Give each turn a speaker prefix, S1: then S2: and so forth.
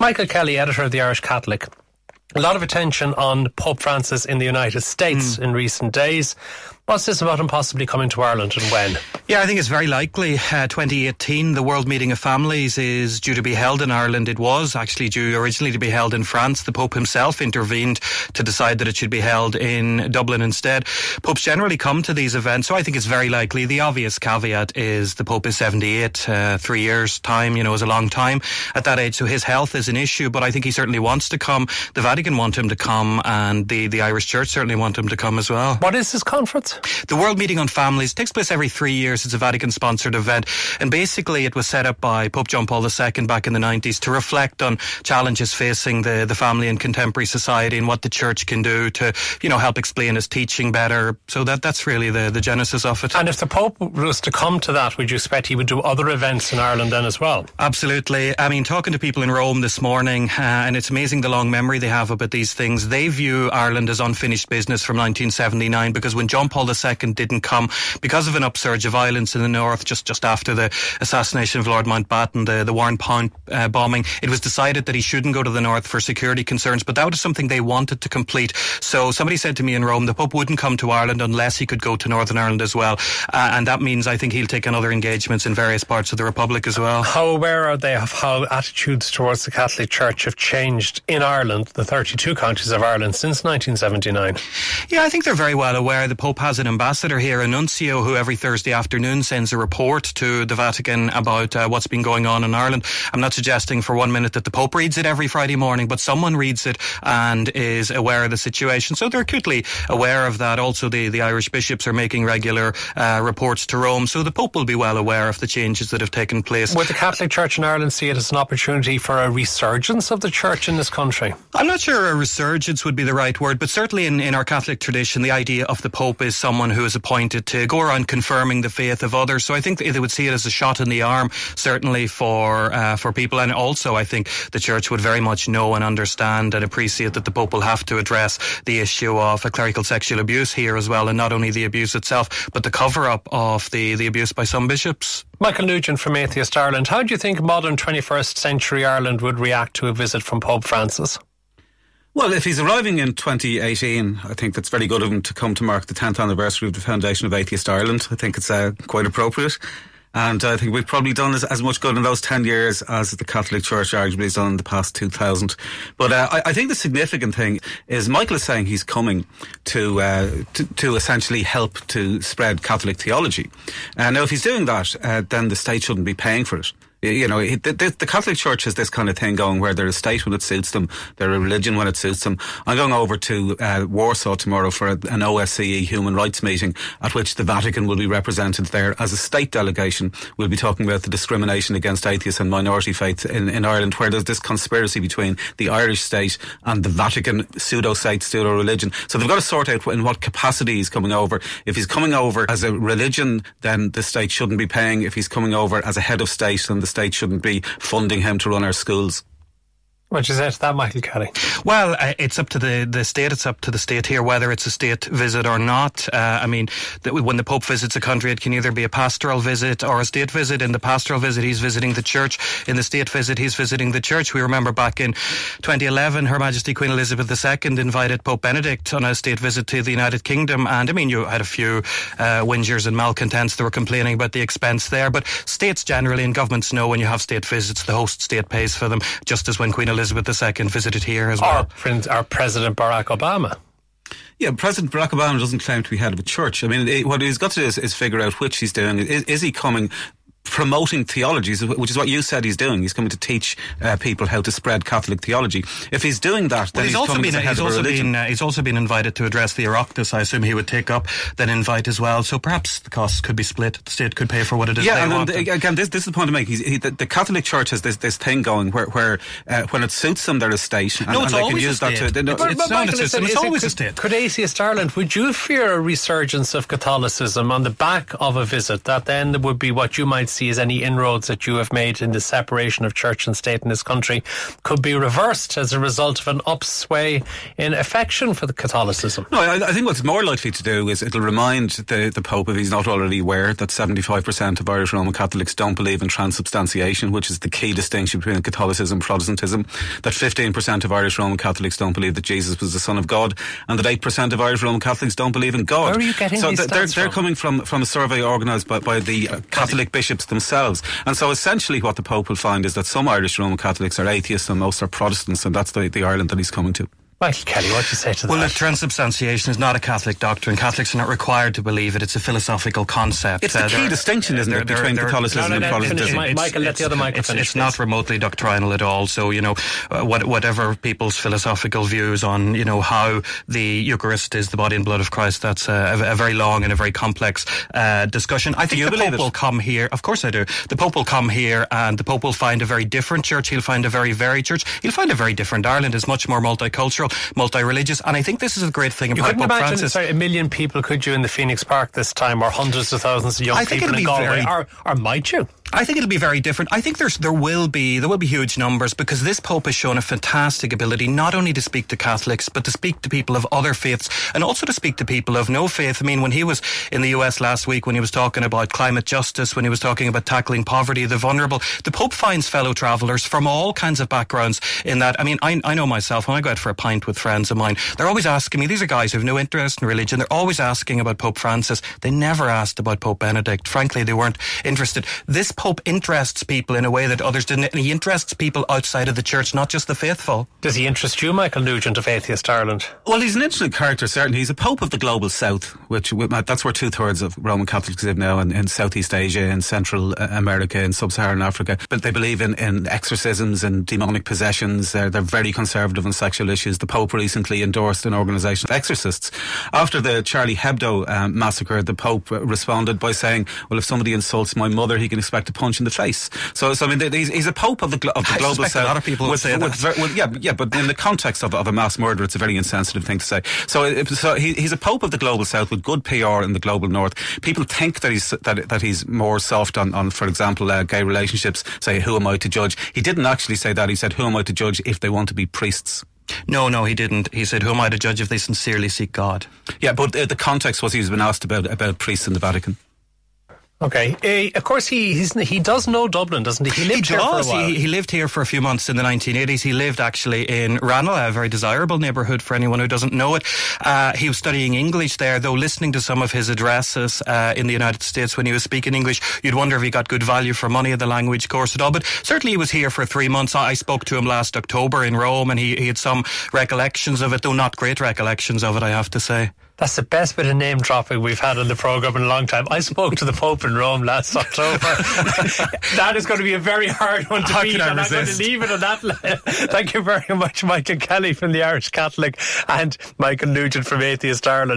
S1: Michael Kelly, editor of the Irish Catholic. A lot of attention on Pope Francis in the United States in recent days. What's this about him possibly coming to Ireland and when?
S2: Yeah, I think it's very likely. 2018, the World Meeting of Families is due to be held in Ireland. It was actually due originally to be held in France. The Pope himself intervened to decide that it should be held in Dublin instead. Popes generally come to these events, so I think it's very likely. The obvious caveat is the Pope is 78. 3 years' time, is a long time at that age, so his health is an issue, but I think he certainly wants to come. The Vatican want him to come, and the Irish Church certainly want him to come as well.
S1: What is this conference?
S2: The World Meeting on Families takes place every 3 years. It's a Vatican-sponsored event, and basically it was set up by Pope John Paul II back in the 90s to reflect on challenges facing the family in contemporary society and what the Church can do to, help explain his teaching better. So that's really the genesis of it.
S1: And if the Pope was to come to that, would you expect he would do other events in Ireland then as well?
S2: Absolutely. I mean, talking to people in Rome this morning, and it's amazing the long memory they have about these things. They view Ireland as unfinished business from 1979, because when John Paul II didn't come because of an upsurge of violence in the north just after the assassination of Lord Mountbatten, the Warrenpoint bombing, it was decided that he shouldn't go to the north for security concerns, but that was something they wanted to complete. So somebody said to me in Rome, the Pope wouldn't come to Ireland unless he could go to Northern Ireland as well, and that means I think he'll take on other engagements in various parts of the Republic as well.
S1: How aware are they of how attitudes towards the Catholic Church have changed in Ireland, the 32 counties of Ireland, since 1979?
S2: Yeah, I think they're very well aware. The Pope has an ambassador here, a nuncio, who every Thursday afternoon sends a report to the Vatican about what's been going on in Ireland. I'm not suggesting for 1 minute that the Pope reads it every Friday morning, but someone reads it and is aware of the situation. So they're acutely aware of that. Also, the Irish bishops are making regular reports to Rome, so the Pope will be well aware of the changes that have taken place.
S1: Would the Catholic Church in Ireland see it as an opportunity for a resurgence of the Church in this country?
S2: I'm not sure a resurgence would be the right word, but certainly in our Catholic tradition, the idea of the Pope is someone who is appointed to go around confirming the faith of others. So I think they would see it as a shot in the arm, certainly for people. And also I think the Church would very much know and understand and appreciate that the Pope will have to address the issue of clerical sexual abuse here as well, and not only the abuse itself, but the cover-up of the abuse by some bishops.
S1: Michael Nugent from Atheist Ireland. How do you think modern 21st century Ireland would react to a visit from Pope Francis?
S3: Well, if he's arriving in 2018, I think that's very good of him to come to mark the 10th anniversary of the foundation of Atheist Ireland. I think it's quite appropriate. And I think we've probably done as much good in those 10 years as the Catholic Church arguably has done in the past 2000. But I think the significant thing is Michael is saying he's coming to essentially help to spread Catholic theology. Now, if he's doing that, then the state shouldn't be paying for it. The Catholic Church has this kind of thing going where they're a state when it suits them, they're a religion when it suits them. I'm going over to Warsaw tomorrow for an OSCE human rights meeting at which the Vatican will be represented there as a state delegation. We'll be talking about the discrimination against atheists and minority faiths in Ireland, where there's this conspiracy between the Irish state and the Vatican pseudo-state, pseudo-religion. So they've got to sort out in what capacity he's coming over. If he's coming over as a religion, then the state shouldn't be paying. If he's coming over as a head of state, then the state shouldn't be funding him to run our schools.
S1: What you say to that, Michael Kelly?
S2: Well, it's up to the state. It's up to the state here whether it's a state visit or not. I mean, when the Pope visits a country, it can either be a pastoral visit or a state visit. In the pastoral visit, he's visiting the Church. In the state visit, he's visiting the Church. We remember back in 2011, Her Majesty Queen Elizabeth II invited Pope Benedict on a state visit to the United Kingdom. And I mean, you had a few whingers and malcontents that were complaining about the expense there. But states generally and governments know when you have state visits, the host state pays for them, just as when Queen Elizabeth II visited here as well.
S1: Our President Barack Obama.
S3: Yeah, President Barack Obama doesn't claim to be head of a church. I mean, what he's got to do is figure out which he's doing. Is he coming promoting theologies, which is what you said he's doing? He's coming to teach people how to spread Catholic theology. If he's doing that, then he's coming as a head of a religion.
S2: He's also been invited to address the Oireachtas. I assume he would take up that invite as well. So perhaps the costs could be split. The state could pay for what it is they want.
S3: Again, this is the point to make. The Catholic Church has this thing going where when it suits them, they're a state.
S2: And they can use that to... It's always a state.
S1: Could Atheist Ireland, would you fear a resurgence of Catholicism on the back of a visit that then would be what you might see as any inroads that you have made in the separation of church and state in this country could be reversed as a result of an upsway in affection for the Catholicism.
S3: No, I think what's more likely to do is it'll remind the Pope, if he's not already aware, that 75% of Irish Roman Catholics don't believe in transubstantiation, which is the key distinction between Catholicism and Protestantism, that 15% of Irish Roman Catholics don't believe that Jesus was the Son of God, and that 8% of Irish Roman Catholics don't believe in God.
S1: Where are you getting these stats
S3: they're
S1: from?
S3: coming from a survey organised by the Catholic bishops themselves. And so essentially what the Pope will find is that some Irish Roman Catholics are atheists and most are Protestants, and that's the Ireland that he's coming to.
S1: Michael Kelly, what do you say to that?
S2: Well, look, transubstantiation is not a Catholic doctrine. Catholics are not required to believe it. It's a philosophical concept.
S3: It's the key distinction, isn't it, between Catholicism and Protestantism?
S1: Michael, let the other Michael finish.
S2: It's not remotely doctrinal at all. So, whatever people's philosophical views on, how the Eucharist is the body and blood of Christ, that's a very long and a very complex discussion. I think the Pope will come here. Of course I do. The Pope will come here and the Pope will find a very different church. He'll find a very varied church. He'll find a very different Ireland. It's much more multicultural, multi-religious, and I think this is a great thing about Pope Francis.
S1: Sorry, 1 million people, could you, in the Phoenix Park this time, or hundreds of thousands of young people in Galway, or might you?
S2: I think it'll be very different. I think there will be huge numbers, because this Pope has shown a fantastic ability not only to speak to Catholics but to speak to people of other faiths and also to speak to people of no faith. I mean, when he was in the US last week, when he was talking about climate justice, when he was talking about tackling poverty, the vulnerable, the Pope finds fellow travellers from all kinds of backgrounds in that. I mean, I know myself, when I go out for a pint with friends of mine, they're always asking me, these are guys who have no interest in religion, they're always asking about Pope Francis. They never asked about Pope Benedict. Frankly, they weren't interested. This Pope interests people in a way that others didn't, and he interests people outside of the church, not just the faithful.
S1: Does he interest you, Michael Nugent of Atheist Ireland?
S3: Well, he's an interesting character, certainly. He's a Pope of the global south, which that's where 2/3 of Roman Catholics live now, in Southeast Asia, in Central America, in Sub-Saharan Africa. But they believe in exorcisms and demonic possessions. They're very conservative on sexual issues. The Pope recently endorsed an organisation of exorcists. After the Charlie Hebdo massacre, the Pope responded by saying, well, if somebody insults my mother, he can expect a punch in the face. So I mean, he's a Pope of the global south.
S2: A lot of people would say that.
S3: Yeah, but in the context of a mass murder, it's a very insensitive thing to say. So he's a Pope of the global south with good PR in the global north. People think that he's more soft on, for example, gay relationships. Say, who am I to judge? He didn't actually say that. He said, who am I to judge if they want to be priests?
S2: No, he didn't. He said, who am I to judge if they sincerely seek God?
S3: Yeah, but the context was he's been asked about priests in the Vatican.
S1: Okay. Of course, he does know Dublin, doesn't he? He lived here for a while.
S2: He lived here for a few months in the 1980s. He lived actually in Ranelagh, a very desirable neighbourhood for anyone who doesn't know it. He was studying English there, though listening to some of his addresses in the United States when he was speaking English, you'd wonder if he got good value for money in the language course at all. But certainly he was here for 3 months. I spoke to him last October in Rome, and he had some recollections of it, though not great recollections of it, I have to say.
S1: That's the best bit of name dropping we've had on the programme in a long time. I spoke to the Pope in Rome last October. That is going to be a very hard one to beat, and I'm going to leave it on that. Thank you very much, Michael Kelly from the Irish Catholic and Michael Nugent from Atheist Ireland.